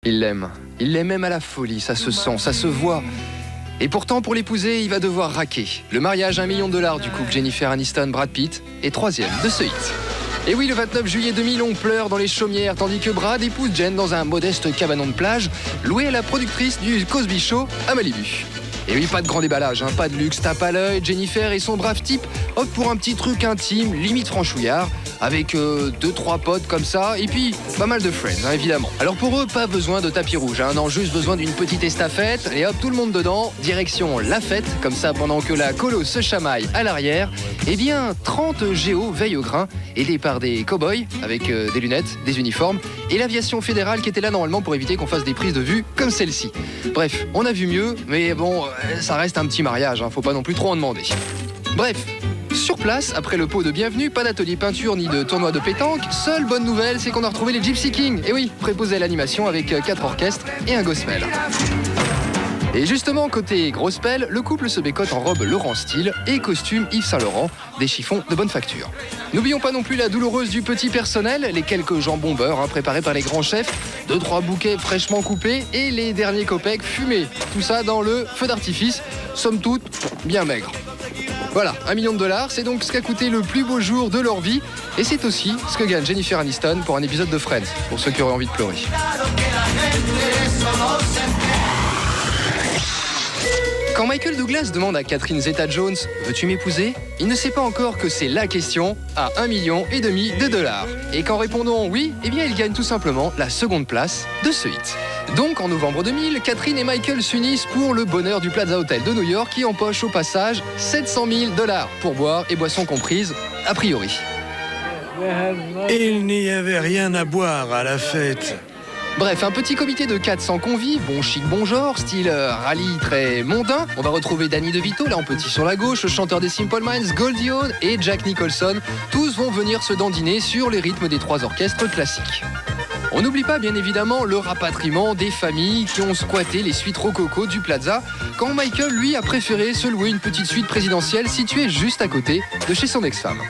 Il l'aime. Il l'aime même à la folie, ça se sent, ça se voit. Et pourtant, pour l'épouser, il va devoir raquer. Le mariage à $1 million du couple Jennifer Aniston-Brad Pitt est 3e de ce hit. Et oui, le 29 juillet 2000, on pleure dans les chaumières, tandis que Brad épouse Jen dans un modeste cabanon de plage, loué à la productrice du Cosby Show à Malibu. Et oui, pas de grand déballage, pas de luxe, tape à l'œil. Jennifer et son brave type optent pour un petit truc intime, limite franchouillard, avec 2-3 potes comme ça, et puis pas mal de friends, évidemment. Alors pour eux, pas besoin de tapis rouge, non, juste besoin d'une petite estafette, et hop, tout le monde dedans, direction la fête, comme ça pendant que la colo se chamaille à l'arrière, eh bien 30 géos veillent au grain, aidés par des cow-boys, avec des lunettes, des uniformes, et l'aviation fédérale qui était là normalement pour éviter qu'on fasse des prises de vue comme celle-ci. Bref, on a vu mieux, mais bon, ça reste un petit mariage, faut pas non plus trop en demander. Bref, sur place, après le pot de bienvenue, pas d'atelier peinture ni de tournoi de pétanque. Seule bonne nouvelle, c'est qu'on a retrouvé les Gypsy Kings. Et oui, préposés à l'animation avec 4 orchestres et un gospel. Et justement, côté grosse pelle, le couple se bécote en robe Laurent Style et costume Yves Saint Laurent, des chiffons de bonne facture. N'oublions pas non plus la douloureuse du petit personnel, les quelques jambons beurre préparés par les grands chefs, 2-3 bouquets fraîchement coupés et les derniers copecs fumés. Tout ça dans le feu d'artifice, somme toute bien maigre. Voilà, $1 million, c'est donc ce qu'a coûté le plus beau jour de leur vie. Et c'est aussi ce que gagne Jennifer Aniston pour un épisode de Friends, pour ceux qui auraient envie de pleurer. Quand Michael Douglas demande à Catherine Zeta-Jones « Veux-tu m'épouser ?», il ne sait pas encore que c'est la question à $1,5 million. Et qu'en répondant oui, eh bien il gagne tout simplement la seconde place de ce hit. Donc en novembre 2000, Catherine et Michael s'unissent pour le bonheur du Plaza Hotel de New York qui empoche au passage $700 000 pour boire et boissons comprises, a priori. Il n'y avait rien à boire à la fête. Bref, un petit comité de 400 convives, bon chic, bon genre, style rallye très mondain. On va retrouver Danny DeVito, là en petit sur la gauche, le chanteur des Simple Minds, Goldie Hawn et Jack Nicholson. Tous vont venir se dandiner sur les rythmes des 3 orchestres classiques. On n'oublie pas bien évidemment le rapatriement des familles qui ont squatté les suites rococo du Plaza, quand Michael, lui, a préféré se louer une petite suite présidentielle située juste à côté de chez son ex-femme.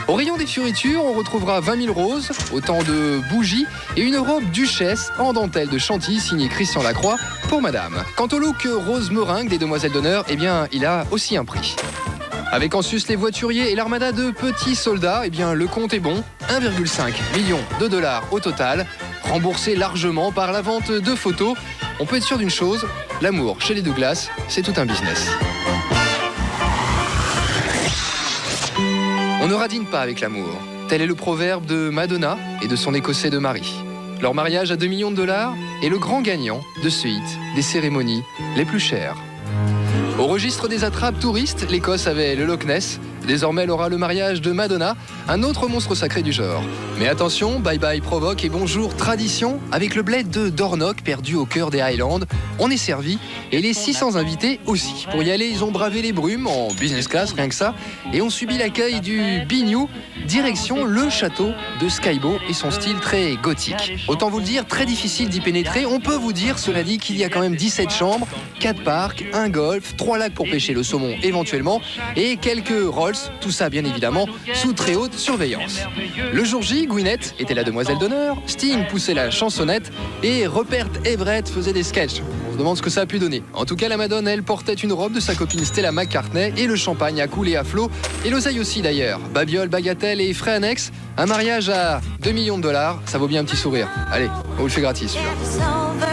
Au rayon des fioritures, on retrouvera 20 000 roses, autant de bougies et une robe duchesse en dentelle de Chantilly signée Christian Lacroix pour madame. Quant au look rose meringue des demoiselles d'honneur, eh bien, il a aussi un prix. Avec en sus les voituriers et l'armada de petits soldats, eh bien, le compte est bon. $1,5 million au total, remboursé largement par la vente de photos. On peut être sûr d'une chose, l'amour chez les Douglas, c'est tout un business. On ne radine pas avec l'amour. Tel est le proverbe de Madonna et de son écossais de mari. Leur mariage à $2 millions est le grand gagnant de ce hit des cérémonies les plus chères. Au registre des attrapes touristes, l'Écosse avait le Loch Ness. Désormais, elle aura le mariage de Madonna, un autre monstre sacré du genre. Mais attention, bye bye provoque et bonjour tradition. Avec le bled de Dornoch perdu au cœur des Highlands, on est servi et les 600 invités aussi. Pour y aller, ils ont bravé les brumes en business class, rien que ça, et ont subi l'accueil du Biniou, direction le château de Skybo et son style très gothique. Autant vous le dire, très difficile d'y pénétrer. On peut vous dire, cela dit, qu'il y a quand même 17 chambres, 4 parcs, un golf, 3 lacs pour pêcher le saumon éventuellement, et quelques Rolls, tout ça bien évidemment sous très haute surveillance. Le jour J, Gwyneth était la demoiselle d'honneur, Sting poussait la chansonnette et Rupert Everett faisait des sketchs. On se demande ce que ça a pu donner. En tout cas, la Madone, elle, portait une robe de sa copine Stella McCartney et le champagne a coulé à flot, et l'oseille aussi d'ailleurs. Babiole, bagatelle et frais annexes, un mariage à $2 millions, ça vaut bien un petit sourire. Allez, on vous le fait gratis celui-là.